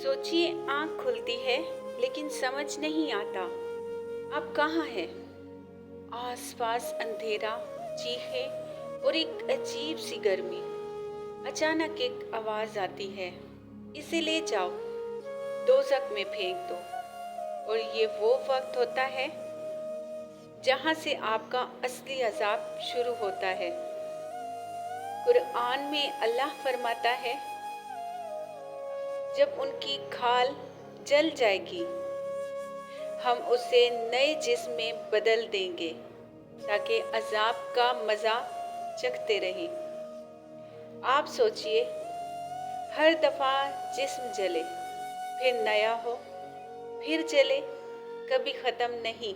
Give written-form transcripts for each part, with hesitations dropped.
सोचिए, आँख खुलती है लेकिन समझ नहीं आता आप कहाँ हैं। आसपास अंधेरा, चीखें और एक अजीब सी गर्मी। अचानक एक आवाज आती है, इसे ले जाओ, दोज़ख में फेंक दो। और ये वो वक्त होता है जहाँ से आपका असली अजाब शुरू होता है। कुरान में अल्लाह फरमाता है, जब उनकी खाल जल जाएगी हम उसे नए जिस्म में बदल देंगे ताकि अजाब का मज़ा चखते रहें। आप सोचिए, हर दफ़ा जिस्म जले, फिर नया हो, फिर जले, कभी ख़त्म नहीं।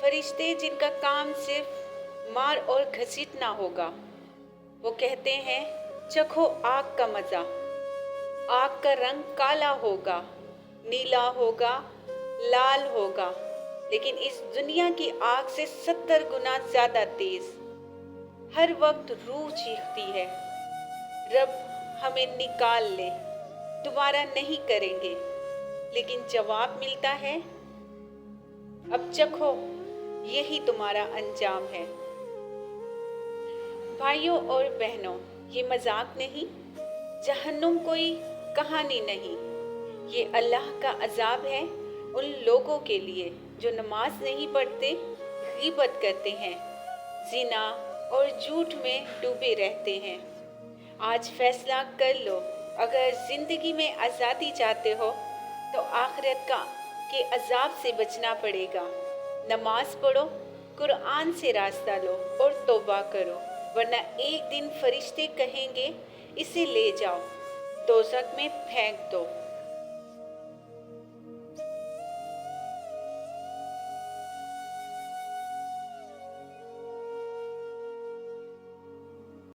फरिश्ते जिनका काम सिर्फ मार और घसीटना होगा, वो कहते हैं, चखो आग का मज़ा। आग का रंग काला होगा, नीला होगा, लाल होगा, लेकिन इस दुनिया की आग से 70 गुना ज्यादा तेज। हर वक्त रूह चीखती है, रब हमें निकाल ले, दोबारा नहीं करेंगे। लेकिन जवाब मिलता है, अब चखो, यही तुम्हारा अंजाम है। भाइयों और बहनों, ये मजाक नहीं, जहन्नुम कोई कहानी नहीं, ये अल्लाह का अजाब है उन लोगों के लिए जो नमाज नहीं पढ़ते, गीबत करते हैं, जिना और झूठ में डूबे रहते हैं। आज फैसला कर लो, अगर जिंदगी में आज़ादी चाहते हो तो आखिरत के अजाब से बचना पड़ेगा। नमाज पढ़ो, कुरान से रास्ता लो और तौबा करो, वरना एक दिन फरिश्ते कहेंगे, इसे ले जाओ, दोज़ख में फेंक दो।